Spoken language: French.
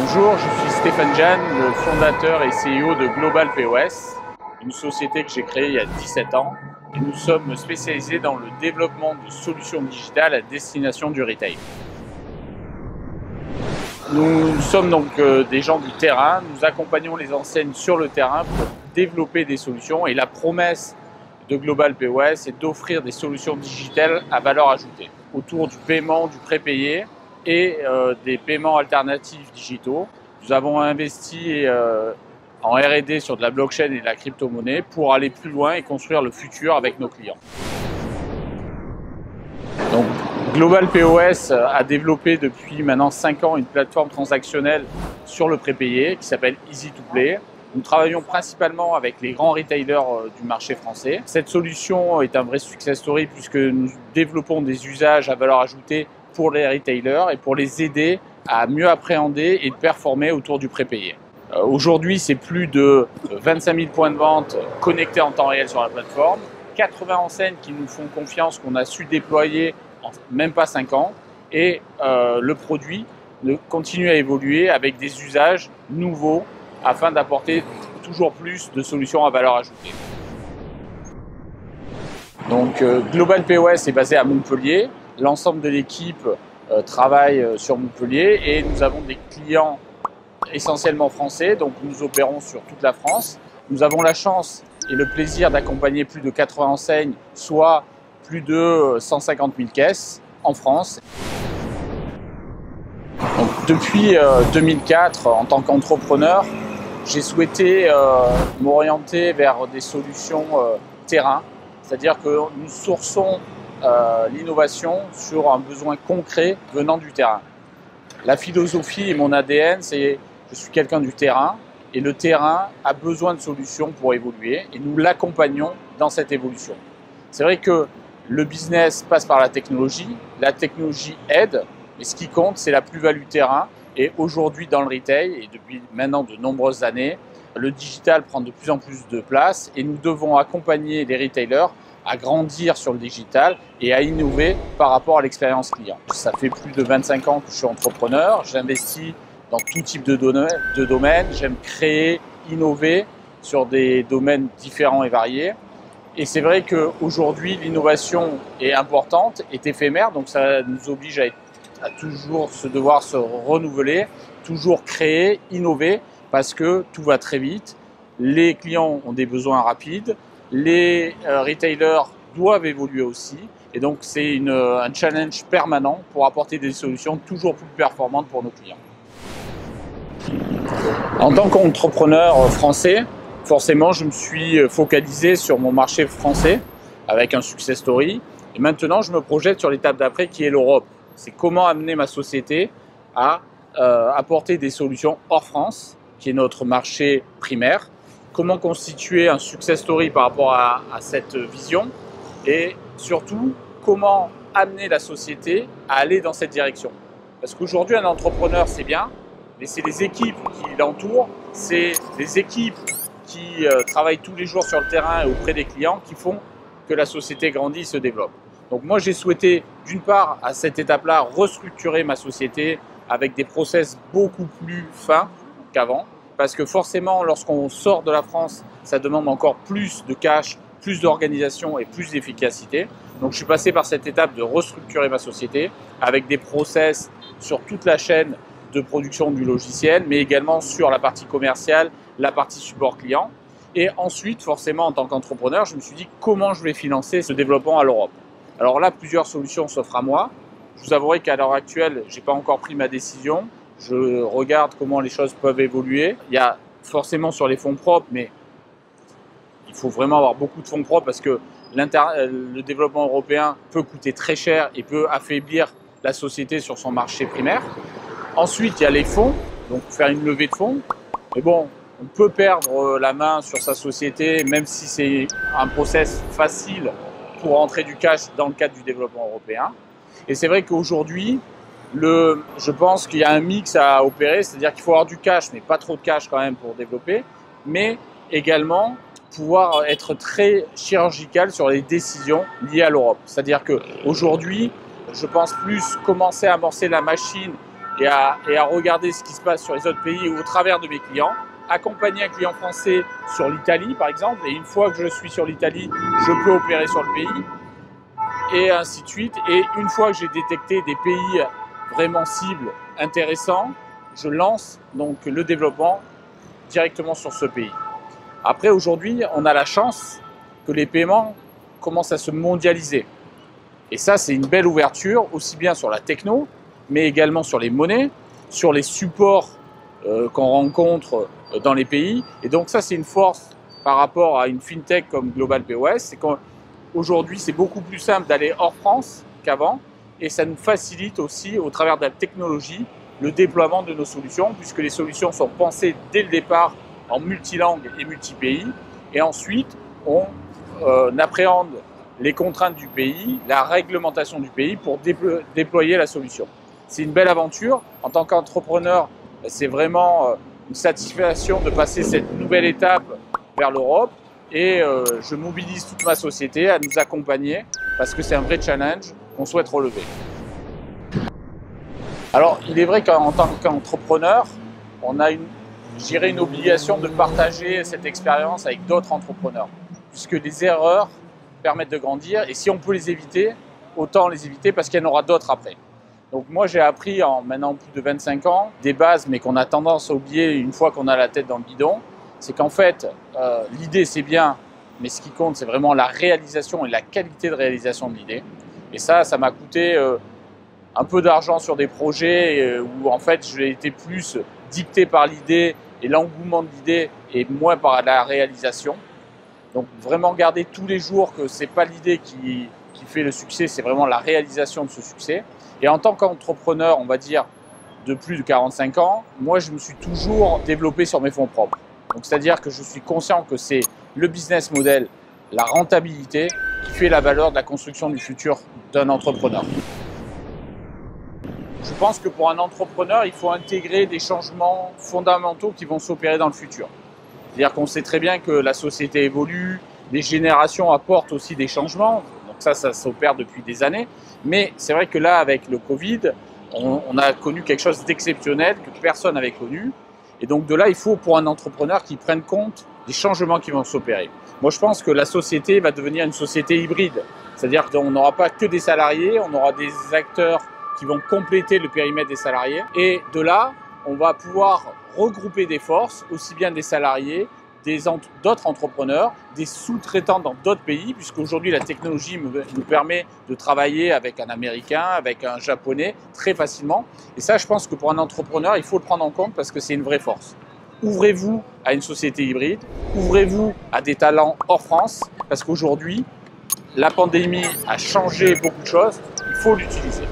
Bonjour, je suis Stéphane Jeanne, le fondateur et CEO de Global POS, une société que j'ai créée il y a 17 ans. Et nous sommes spécialisés dans le développement de solutions digitales à destination du retail. Nous sommes donc des gens du terrain, nous accompagnons les enseignes sur le terrain pour développer des solutions et la promesse de Global POS est d'offrir des solutions digitales à valeur ajoutée autour du paiement, du prépayé et des paiements alternatifs digitaux. Nous avons investi en R&D sur de la blockchain et de la crypto-monnaie pour aller plus loin et construire le futur avec nos clients. Donc, Global POS a développé depuis maintenant 5 ans une plateforme transactionnelle sur le prépayé qui s'appelle Easy2Play. Nous travaillons principalement avec les grands retailers du marché français. Cette solution est un vrai success story puisque nous développons des usages à valeur ajoutée pour les retailers et pour les aider à mieux appréhender et performer autour du prépayé. Aujourd'hui, c'est plus de 25 000 points de vente connectés en temps réel sur la plateforme, 80 enseignes qui nous font confiance, qu'on a su déployer en même pas 5 ans, et le produit continue à évoluer avec des usages nouveaux afin d'apporter toujours plus de solutions à valeur ajoutée. Donc Global POS est basé à Montpellier. L'ensemble de l'équipe travaille sur Montpellier et nous avons des clients essentiellement français, donc nous opérons sur toute la France. Nous avons la chance et le plaisir d'accompagner plus de 80 enseignes, soit plus de 150 000 caisses en France. Donc, depuis 2004, en tant qu'entrepreneur, j'ai souhaité m'orienter vers des solutions terrain, c'est-à-dire que nous sourçons l'innovation sur un besoin concret venant du terrain. La philosophie et mon ADN, c'est je suis quelqu'un du terrain et le terrain a besoin de solutions pour évoluer et nous l'accompagnons dans cette évolution. C'est vrai que le business passe par la technologie aide, mais ce qui compte, c'est la plus-value terrain. Et aujourd'hui, dans le retail, et depuis maintenant de nombreuses années, le digital prend de plus en plus de place et nous devons accompagner les retailers à grandir sur le digital et à innover par rapport à l'expérience client. Ça fait plus de 25 ans que je suis entrepreneur, j'investis dans tout type de domaines, j'aime créer, innover sur des domaines différents et variés. Et c'est vrai qu'aujourd'hui, l'innovation est importante, est éphémère, donc ça nous oblige à toujours devoir se renouveler, toujours créer, innover, parce que tout va très vite. Les clients ont des besoins rapides, les retailers doivent évoluer aussi, et donc c'est un challenge permanent pour apporter des solutions toujours plus performantes pour nos clients. En tant qu'entrepreneur français, forcément, je me suis focalisé sur mon marché français avec un success story. Et maintenant, je me projette sur l'étape d'après qui est l'Europe. C'est comment amener ma société à apporter des solutions hors France, qui est notre marché primaire. Comment constituer un success story par rapport à cette vision et surtout, comment amener la société à aller dans cette direction. Parce qu'aujourd'hui, un entrepreneur, c'est bien, mais c'est les équipes qui l'entourent, c'est les équipes qui travaillent tous les jours sur le terrain et auprès des clients qui font que la société grandit et se développe. Donc moi, j'ai souhaité, d'une part, à cette étape-là, restructurer ma société avec des process beaucoup plus fins qu'avant. Parce que forcément, lorsqu'on sort de la France, ça demande encore plus de cash, plus d'organisation et plus d'efficacité. Donc je suis passé par cette étape de restructurer ma société avec des process sur toute la chaîne de production du logiciel, mais également sur la partie commerciale, la partie support client. Et ensuite, forcément, en tant qu'entrepreneur, je me suis dit comment je vais financer ce développement à l'Europe. Alors là, plusieurs solutions s'offrent à moi. Je vous avouerai qu'à l'heure actuelle, je n'ai pas encore pris ma décision. Je regarde comment les choses peuvent évoluer. Il y a forcément sur les fonds propres, mais il faut vraiment avoir beaucoup de fonds propres parce que le développement européen peut coûter très cher et peut affaiblir la société sur son marché primaire. Ensuite, il y a les fonds, donc faire une levée de fonds. Mais bon, on peut perdre la main sur sa société, même si c'est un process facile pour rentrer du cash dans le cadre du développement européen. Et c'est vrai qu'aujourd'hui, je pense qu'il y a un mix à opérer, c'est-à-dire qu'il faut avoir du cash, mais pas trop de cash quand même pour développer, mais également pouvoir être très chirurgical sur les décisions liées à l'Europe. C'est-à-dire qu'aujourd'hui, je pense plus commencer à amorcer la machine et à regarder ce qui se passe sur les autres pays au travers de mes clients. Accompagner un client français sur l'Italie, par exemple, et une fois que je suis sur l'Italie, je peux opérer sur le pays, et ainsi de suite. Et une fois que j'ai détecté des pays vraiment cibles intéressants, je lance donc le développement directement sur ce pays. Après, aujourd'hui, on a la chance que les paiements commencent à se mondialiser. Et ça, c'est une belle ouverture, aussi bien sur la techno, mais également sur les monnaies, sur les supports qu'on rencontre dans les pays. Et donc ça, c'est une force par rapport à une fintech comme Global POS. C'est qu'aujourd'hui, c'est beaucoup plus simple d'aller hors France qu'avant. Et ça nous facilite aussi, au travers de la technologie, le déploiement de nos solutions, puisque les solutions sont pensées dès le départ en multilangue et multi-pays. Et ensuite, on appréhende les contraintes du pays, la réglementation du pays pour déployer la solution. C'est une belle aventure. En tant qu'entrepreneur, c'est vraiment une satisfaction de passer cette nouvelle étape vers l'Europe et je mobilise toute ma société à nous accompagner parce que c'est un vrai challenge qu'on souhaite relever. Alors, il est vrai qu'en tant qu'entrepreneur, on a une obligation de partager cette expérience avec d'autres entrepreneurs puisque les erreurs permettent de grandir et si on peut les éviter, autant les éviter parce qu'il y en aura d'autres après. Donc moi j'ai appris en maintenant plus de 25 ans des bases mais qu'on a tendance à oublier une fois qu'on a la tête dans le guidon. C'est qu'en fait l'idée c'est bien mais ce qui compte c'est vraiment la réalisation et la qualité de réalisation de l'idée. Et ça m'a coûté un peu d'argent sur des projets où en fait j'ai été plus dicté par l'idée et l'engouement de l'idée et moins par la réalisation. Donc vraiment garder tous les jours que c'est pas l'idée qui fait le succès, c'est vraiment la réalisation de ce succès. Et en tant qu'entrepreneur, on va dire, de plus de 45 ans, moi, je me suis toujours développé sur mes fonds propres. Donc, c'est-à-dire que je suis conscient que c'est le business model, la rentabilité, qui fait la valeur de la construction du futur d'un entrepreneur. Je pense que pour un entrepreneur, il faut intégrer des changements fondamentaux qui vont s'opérer dans le futur. C'est-à-dire qu'on sait très bien que la société évolue, les générations apportent aussi des changements. Donc ça s'opère depuis des années. Mais c'est vrai que là, avec le Covid, on a connu quelque chose d'exceptionnel que personne n'avait connu. Et donc de là, il faut pour un entrepreneur qu'il prenne compte des changements qui vont s'opérer. Moi, je pense que la société va devenir une société hybride. C'est-à-dire qu'on n'aura pas que des salariés, on aura des acteurs qui vont compléter le périmètre des salariés. Et de là, on va pouvoir regrouper des forces, aussi bien des salariés, d'autres entrepreneurs, des sous-traitants dans d'autres pays, puisqu'aujourd'hui la technologie nous permet de travailler avec un Américain, avec un Japonais, très facilement. Et ça, je pense que pour un entrepreneur, il faut le prendre en compte parce que c'est une vraie force. Ouvrez-vous à une société hybride, ouvrez-vous à des talents hors France, parce qu'aujourd'hui, la pandémie a changé beaucoup de choses, il faut l'utiliser.